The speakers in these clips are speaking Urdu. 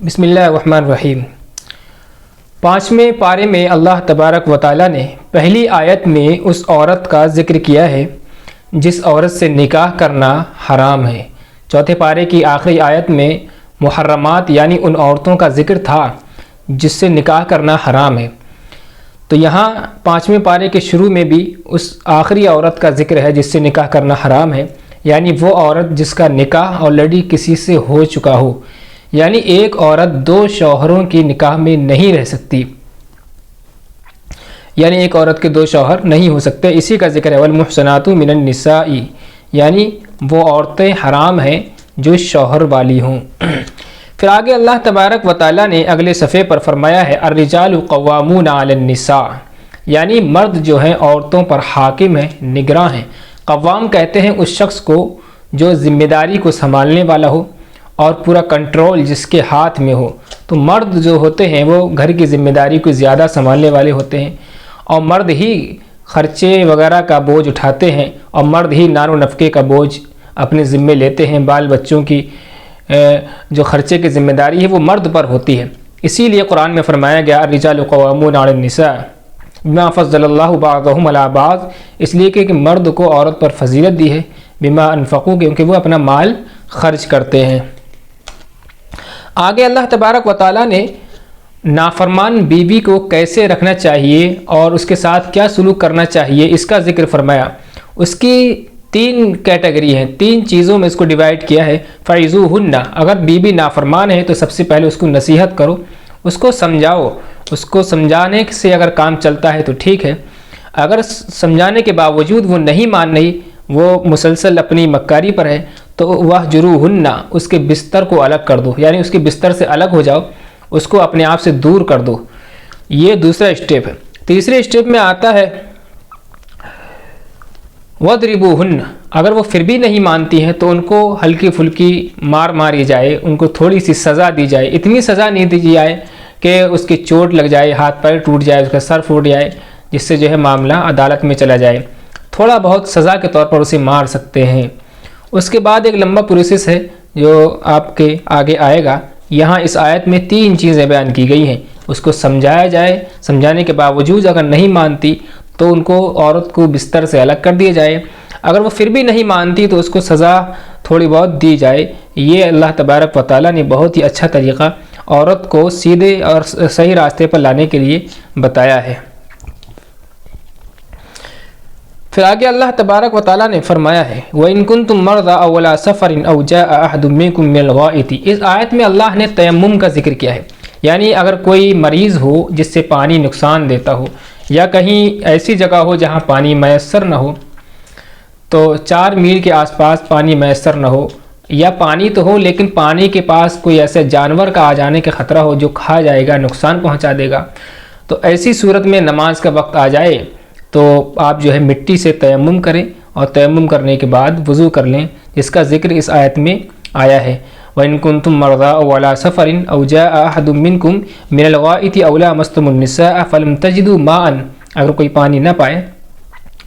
بسم اللہ الرحمن الرحیم۔ 5ویں پارے میں اللہ تبارک و تعالیٰ نے پہلی آیت میں اس عورت کا ذکر کیا ہے جس عورت سے نکاح کرنا حرام ہے۔ چوتھے پارے کی آخری آیت میں محرمات یعنی ان عورتوں کا ذکر تھا جس سے نکاح کرنا حرام ہے۔ تو یہاں 5ویں پارے کے شروع میں بھی اس آخری عورت کا ذکر ہے جس سے نکاح کرنا حرام ہے، یعنی وہ عورت جس کا نکاح آلریڈی کسی سے ہو چکا ہو، یعنی ایک عورت 2 شوہروں کی نکاح میں نہیں رہ سکتی، یعنی ایک عورت کے 2 شوہر نہیں ہو سکتے۔ اسی کا ذکر ہے والمحصنات من النساء، یعنی وہ عورتیں حرام ہیں جو شوہر والی ہوں۔ پھر آگے اللہ تبارک و تعالیٰ نے اگلے صفحے پر فرمایا ہے الرجال قوامون علی النساء، یعنی مرد جو ہیں عورتوں پر حاکم ہیں، نگراں ہیں۔ قوام کہتے ہیں اس شخص کو جو ذمہ داری کو سنبھالنے والا ہو اور پورا کنٹرول جس کے ہاتھ میں ہو۔ تو مرد جو ہوتے ہیں وہ گھر کی ذمہ داری کو زیادہ سنبھالنے والے ہوتے ہیں، اور مرد ہی خرچے وغیرہ کا بوجھ اٹھاتے ہیں، اور مرد ہی نان و نفقے کا بوجھ اپنے ذمے لیتے ہیں۔ بال بچوں کی جو خرچے کی ذمہ داری ہے وہ مرد پر ہوتی ہے۔ اسی لیے قرآن میں فرمایا گیا الرجال قوامون علی النساء بما فضل اللہ بعضهم علی بعض، اس لیے کہ مرد کو عورت پر فضیلت دی ہے، بما انفقوا، کیونکہ وہ اپنا مال خرچ کرتے ہیں۔ آگے اللہ تبارک و تعالیٰ نے نافرمان بیوی کو کیسے رکھنا چاہیے اور اس کے ساتھ کیا سلوک کرنا چاہیے اس کا ذکر فرمایا۔ اس کی 3 کیٹیگری ہیں، 3 چیزوں میں اس کو ڈیوائڈ کیا ہے۔ فَعِظُوهُنَّ، اگر بیوی نافرمان ہے تو سب سے پہلے اس کو نصیحت کرو، اس کو سمجھاؤ، اس کو سمجھانے سے اگر کام چلتا ہے تو ٹھیک ہے، اگر سمجھانے کے باوجود وہ نہیں مان رہی، وہ مسلسل اپنی مکاری پر ہے، تو وَاهْجُرُوهُنَّ، اس کے بستر کو الگ کر دو، یعنی اس کے بستر سے الگ ہو جاؤ، اس کو اپنے آپ سے دور کر دو۔ یہ دوسرا اسٹیپ ہے۔ تیسرے اسٹیپ میں آتا ہے وَاضْرِبُوهُنَّ، اگر وہ پھر بھی نہیں مانتی ہیں تو ان کو ہلکی پھلکی ماری جائے، ان کو تھوڑی سی سزا دی جائے، اتنی سزا نہیں دی جائے کہ اس کی چوٹ لگ جائے، ہاتھ پیر ٹوٹ جائے، اس کا سر پھوٹ جائے، جس سے جو ہے معاملہ عدالت میں چلا جائے۔ تھوڑا بہت سزا کے طور پر اسے مار سکتے ہیں۔ اس کے بعد ایک لمبا پروسیس ہے جو آپ کے آگے آئے گا۔ یہاں اس آیت میں 3 چیزیں بیان کی گئی ہیں، اس کو سمجھایا جائے، سمجھانے کے باوجود اگر نہیں مانتی تو ان کو عورت کو بستر سے الگ کر دیا جائے، اگر وہ پھر بھی نہیں مانتی تو اس کو سزا تھوڑی بہت دی جائے۔ یہ اللہ تبارک و تعالیٰ نے بہت ہی اچھا طریقہ عورت کو سیدھے اور صحیح راستے پر لانے کے لیے بتایا ہے۔ پھر آگے اللہ تبارک و تعالیٰ نے فرمایا ہے وَإِن كُنتُم مَرْضَىٰ أَوْ عَلَىٰ سَفَرٍ أَوْ جَاءَ أَحَدٌ مِّنكُم مِّنَ الْغَائِطِ، اس آیت میں اللہ نے تیمم کا ذکر کیا ہے، یعنی اگر کوئی مریض ہو جس سے پانی نقصان دیتا ہو، یا کہیں ایسی جگہ ہو جہاں پانی میسر نہ ہو، تو 4 میل کے آس پاس پانی میسر نہ ہو، یا پانی تو ہو لیکن پانی کے پاس کوئی ایسے جانور کا آ جانے کا خطرہ ہو جو کھا جائے گا، نقصان پہنچا دے گا، تو ایسی صورت میں نماز کا وقت آ جائے تو آپ جو ہے مٹی سے تیمم کریں، اور تیمم کرنے کے بعد وضو کر لیں، جس کا ذکر اس آیت میں آیا ہے۔ وَإِن كُنتُم مَرْضَىٰ أَوْ عَلَىٰ سَفَرٍ أَوْ جَاءَ أَحَدٌ مِّنكُم مِّنَ الْغَائِطِ أَوْ لَامَسْتُمُ النِّسَاءَ فَلَمْ تَجِدُوا مَاءً، اگر کوئی پانی نہ پائے،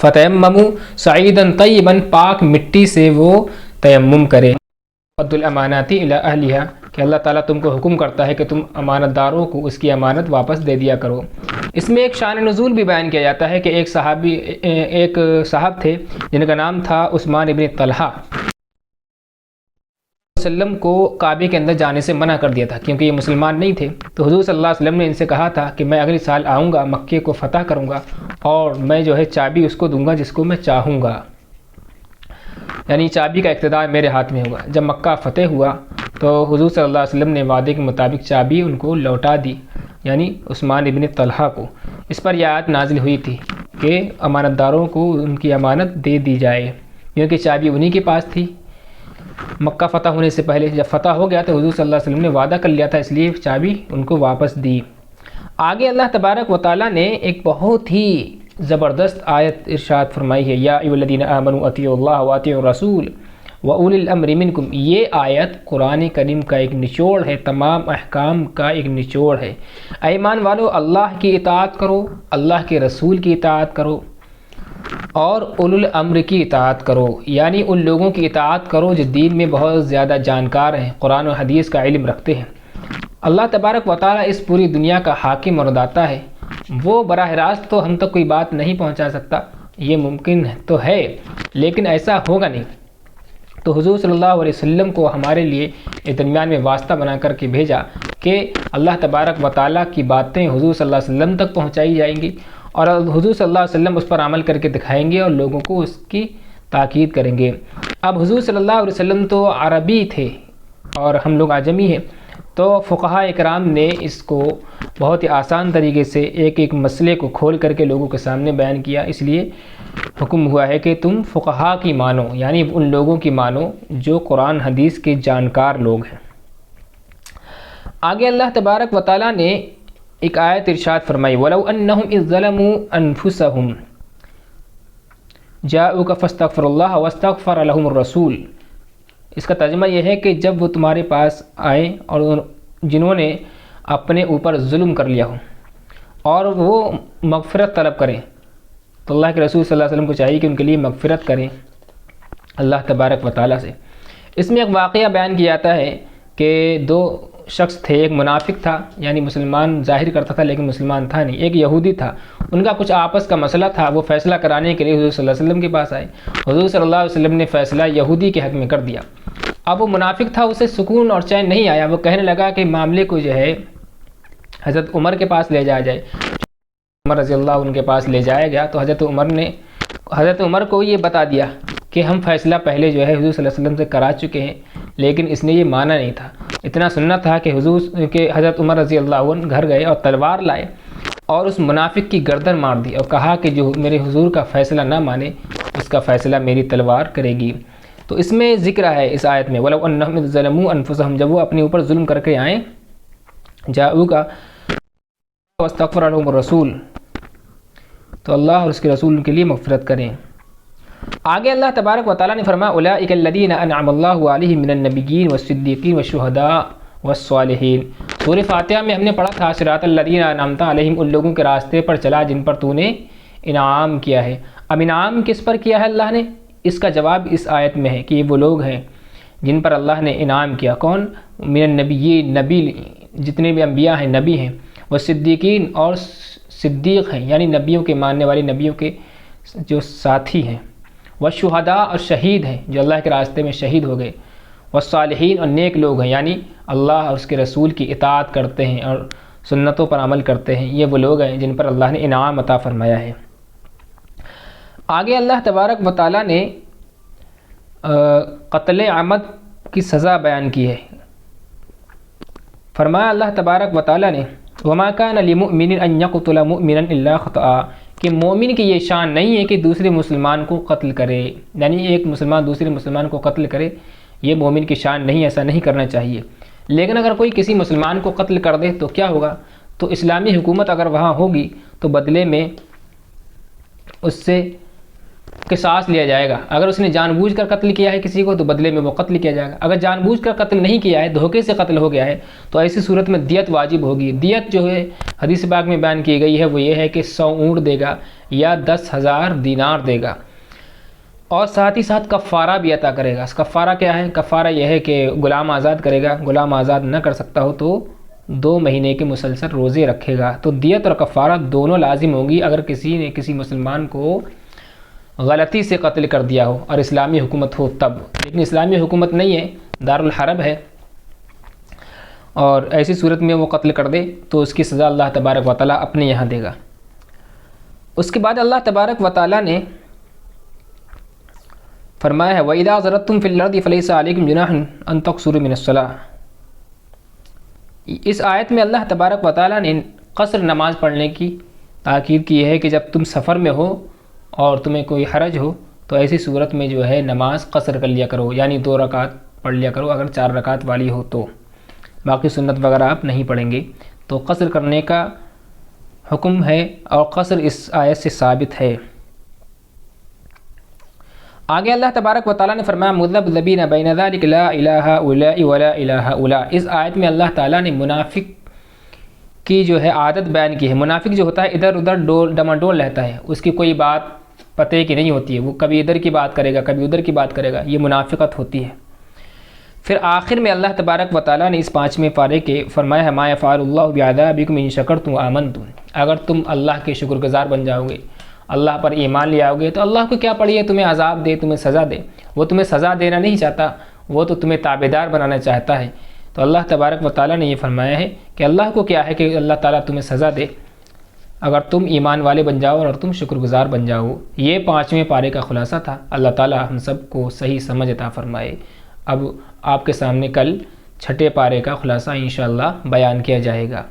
فَتَيَمَّمُوا صَعِيدًا طَيِّبًا، پاک مٹی سے وہ تیمم کرے۔ وَأَدُّوا الْأَمَانَاتِ إِلَىٰ أَهْلِهَا، کہ اللہ تعالیٰ تم کو حکم کرتا ہے کہ تم امانت داروں کو اس کی امانت واپس دے دیا کرو۔ اس میں ایک شان نزول بھی بیان کیا جاتا ہے کہ ایک صاحب تھے جن کا نام تھا عثمان ابن طلحہ، وسلم کو کعبے کے اندر جانے سے منع کر دیا تھا کیونکہ یہ مسلمان نہیں تھے۔ تو حضور صلی اللہ علیہ وسلم نے ان سے کہا تھا کہ میں اگلے سال آؤں گا، مکے کو فتح کروں گا، اور میں جو ہے چابی اس کو دوں گا جس کو میں چاہوں گا، یعنی چابی کا اقتدار میرے ہاتھ میں ہوگا۔ جب مکہ فتح ہوا تو حضور صلی اللہ علیہ وسلم نے وعدے کے مطابق چابی ان کو لوٹا دی، یعنی عثمان ابن طلحہ کو۔ اس پر یہ آیت نازل ہوئی تھی کہ امانت داروں کو ان کی امانت دے دی جائے، کیونکہ چابی انہی کے پاس تھی مکہ فتح ہونے سے پہلے۔ جب فتح ہو گیا تو حضور صلی اللہ علیہ وسلم نے وعدہ کر لیا تھا، اس لیے چابی ان کو واپس دی۔ آگے اللہ تبارک و تعالیٰ نے ایک بہت ہی زبردست آیت ارشاد فرمائی ہے یا ایھا الذین آمنوا اطیعوا اللہ واطیعوا الرسول وَأُولِي الْأَمْرِ مِنْكُمْ، یہ آیت قرآن کریم کا ایک نچوڑ ہے، تمام احکام کا ایک نچوڑ ہے۔ اے ایمان والو، اللہ کی اطاعت کرو، اللہ کے رسول کی اطاعت کرو، اور اولو الامر کی اطاعت کرو، یعنی ان لوگوں کی اطاعت کرو جو دین میں بہت زیادہ جانکار ہیں، قرآن و حدیث کا علم رکھتے ہیں۔ اللہ تبارک و تعالی اس پوری دنیا کا حاکم اور داتا ہے، وہ براہ راست تو ہم تک کوئی بات نہیں پہنچا سکتا، یہ ممکن تو ہے لیکن ایسا ہوگا نہیں، تو حضور صلی اللہ علیہ وسلم کو ہمارے لیے اس درمیان میں واسطہ بنا کر کے بھیجا کہ اللہ تبارک و تعالیٰ کی باتیں حضور صلی اللہ علیہ وسلم تک پہنچائی جائیں گی، اور حضور صلی اللہ علیہ وسلم اس پر عمل کر کے دکھائیں گے اور لوگوں کو اس کی تاکید کریں گے۔ اب حضور صلی اللہ علیہ وسلم تو عربی تھے اور ہم لوگ اعجمی ہیں، تو فقہاء اکرام نے اس کو بہت ہی آسان طریقے سے ایک ایک مسئلے کو کھول کر کے لوگوں کے سامنے بیان کیا، اس لیے حکم ہوا ہے کہ تم فقہاء کی مانو، یعنی ان لوگوں کی مانو جو قرآن حدیث کے جانکار لوگ ہیں۔ آگے اللہ تبارک و تعالیٰ نے ایک آیت ارشاد فرمائی، وَلَوْ أَنَّهُمْ إِذْ ظَلَمُوا أَنفُسَهُمْ جَاءُوكَ فَاسْتَغْفَرُوا اللَّهَ وَاسْتَغْفَرَ لَهُمُ الرَّسُولُ۔ اس کا ترجمہ یہ ہے کہ جب وہ تمہارے پاس آئے اور جنہوں نے اپنے اوپر ظلم کر لیا ہو اور وہ مغفرت طلب کریں، تو اللہ کے رسول صلی اللہ علیہ وسلم کو چاہیے کہ ان کے لیے مغفرت کریں اللہ تبارک و تعالیٰ سے۔ اس میں ایک واقعہ بیان کیا جاتا ہے کہ دو شخص تھے، ایک منافق تھا یعنی مسلمان ظاہر کرتا تھا لیکن مسلمان تھا نہیں، ایک یہودی تھا، ان کا کچھ آپس کا مسئلہ تھا، وہ فیصلہ کرانے کے لیے حضور صلی اللہ علیہ وسلم کے پاس آئے۔ حضور صلی اللہ علیہ وسلم نے فیصلہ یہودی کے حق میں کر دیا۔ اب وہ منافق تھا، اسے سکون اور چین نہیں آیا، وہ کہنے لگا کہ معاملے کو جو ہے حضرت عمر کے پاس لے جایا جائے۔ عمر رضی اللہ ان کے پاس لے جایا گیا تو حضرت عمر کو یہ بتا دیا کہ ہم فیصلہ پہلے جو ہے حضور صلی اللہ علیہ وسلم سے کرا چکے ہیں، لیکن اس نے یہ مانا نہیں تھا، اتنا سننا تھا کہ حضرت عمر رضی اللہ عنہ گھر گئے اور تلوار لائے اور اس منافق کی گردن مار دی اور کہا کہ جو میرے حضور کا فیصلہ نہ مانے اس کا فیصلہ میری تلوار کرے گی۔ تو اس میں ذکر ہے اس آیت میں وَلَوْ أَنَّهُمْ إِذْ ظَلَمُوا أَنفُسَهُمْ، جب وہ اپنے اوپر ظلم کر کے آئیں، جاءوكَ وَاسْتَغْفَرَ لَهُمُ الرَّسُولُ، تو اللہ اور اس کے رسول کے لیے مغفرت کریں۔ آگے اللہ تبارک و تعالیٰ نے فرمایا اولئک الذین انعم اللہ علیہم من النبیین والصدیقین والشہداء والصالحین۔ سورہ فاتحہ میں ہم نے پڑھا تھا صراط الذین انعمت علیہم، ان لوگوں کے راستے پر چلا جن پر تو نے انعام کیا ہے۔ اب انعام کس پر کیا ہے اللہ نے؟ اس کا جواب اس آیت میں ہے کہ یہ وہ لوگ ہیں جن پر اللہ نے انعام کیا۔ کون؟ من النبیین، نبی جتنے بھی انبیاء ہیں نبی ہیں، والصدیقین اور صدیق ہیں یعنی نبیوں کے ماننے والے، نبیوں کے جو ساتھی ہیں، والشہداء اور شہید ہیں جو اللہ کے راستے میں شہید ہو گئے، والصالحین اور نیک لوگ ہیں یعنی اللہ اور اس کے رسول کی اطاعت کرتے ہیں اور سنتوں پر عمل کرتے ہیں، یہ وہ لوگ ہیں جن پر اللہ نے انعام عطا فرمایا ہے۔ آگے اللہ تبارک و تعالیٰ نے قتل عمد کی سزا بیان کی ہے۔ فرمایا اللہ تبارک و تعالیٰ نے وَمَا كَانَ لِمُؤْمِنٍ أَن يَقْتُلَ مُؤْمِنًا إِلَّا خَطَأً، کہ مومن کی یہ شان نہیں ہے کہ دوسرے مسلمان کو قتل کرے، یعنی ایک مسلمان دوسرے مسلمان کو قتل کرے، یہ مومن کی شان نہیں، ایسا نہیں کرنا چاہیے۔ لیکن اگر کوئی کسی مسلمان کو قتل کر دے تو کیا ہوگا؟ تو اسلامی حکومت اگر وہاں ہوگی تو بدلے میں اس سے قصاص لیا جائے گا۔ اگر اس نے جان بوجھ کر قتل کیا ہے کسی کو تو بدلے میں وہ قتل کیا جائے گا، اگر جان بوجھ کر قتل نہیں کیا ہے، دھوکے سے قتل ہو گیا ہے، تو ایسی صورت میں دیت واجب ہوگی۔ دیت جو ہے حدیث پاک میں بیان کی گئی ہے وہ یہ ہے کہ 100 اونٹ دے گا یا 10,000 دینار دے گا، اور ساتھ ہی ساتھ کفارہ بھی عطا کرے گا۔ اس کفارہ کیا ہے؟ کفارہ یہ ہے کہ غلام آزاد کرے گا، غلام آزاد نہ کر سکتا ہو تو 2 مہینے کے مسلسل روزے رکھے گا۔ تو دیت اور کفارہ دونوں لازم ہوگی اگر کسی نے کسی مسلمان کو غلطی سے قتل کر دیا ہو اور اسلامی حکومت ہو تب، لیکن اسلامی حکومت نہیں ہے، دارالحرب ہے، اور ایسی صورت میں وہ قتل کر دے تو اس کی سزا اللہ تبارک و تعالیٰ اپنے یہاں دے گا۔ اس کے بعد اللہ تبارک و تعالیٰ نے فرمایا ہے وَإِذَا ضَرَبْتُمْ فِي الْأَرْضِ فَلَيْسَ عَلَيْكُمْ جُنَاحٌ أَن تَقْصُرُوا مِنَ الصَّلَاةِ۔ اس آیت میں اللہ تبارک و تعالیٰ نے قصر نماز پڑھنے کی تاکید کی ہے کہ جب تم سفر میں ہو اور تمہیں کوئی حرج ہو تو ایسی صورت میں جو ہے نماز قصر کر لیا کرو، یعنی 2 رکعت پڑھ لیا کرو اگر 4 رکعت والی ہو تو، باقی سنت وغیرہ آپ نہیں پڑھیں گے۔ تو قصر کرنے کا حکم ہے اور قصر اس آیت سے ثابت ہے۔ آگے اللہ تبارک و تعالیٰ نے فرمایا مذبذبین بین ذلک لا الہ الا ولا الہ الا۔ اس آیت میں اللہ تعالیٰ نے منافق کی جو ہے عادت بیان کی ہے۔ منافق جو ہوتا ہے ادھر ادھر ڈماڈول رہتا ہے، اس کی کوئی بات پتہ کی نہیں ہوتی ہے، وہ کبھی ادھر کی بات کرے گا کبھی ادھر کی بات کرے گا، یہ منافقت ہوتی ہے۔ پھر آخر میں اللہ تبارک و تعالیٰ نے اس 5ویں پارے کے فرمایا ہے ما یفعل اللہ بعذابکم ان شکرتم وآمنتم، اگر تم اللہ کے شکر گزار بن جاؤ گے، اللہ پر ایمان لے آؤ گے تو اللہ کو کیا پڑی ہے تمہیں عذاب دے، تمہیں سزا دے؟ وہ تمہیں سزا دینا نہیں چاہتا، وہ تو تمہیں تابعدار بنانا چاہتا ہے۔ تو اللہ تبارک و تعالیٰ نے یہ فرمایا ہے کہ اللہ کو کیا ہے کہ اللہ تعالیٰ تمہیں سزا دے اگر تم ایمان والے بن جاؤ اور تم شکر گزار بن جاؤ۔ یہ 5ویں پارے کا خلاصہ تھا۔ اللہ تعالیٰ ہم سب کو صحیح سمجھ عطا فرمائے۔ اب آپ کے سامنے کل 6 پارے کا خلاصہ انشاءاللہ بیان کیا جائے گا۔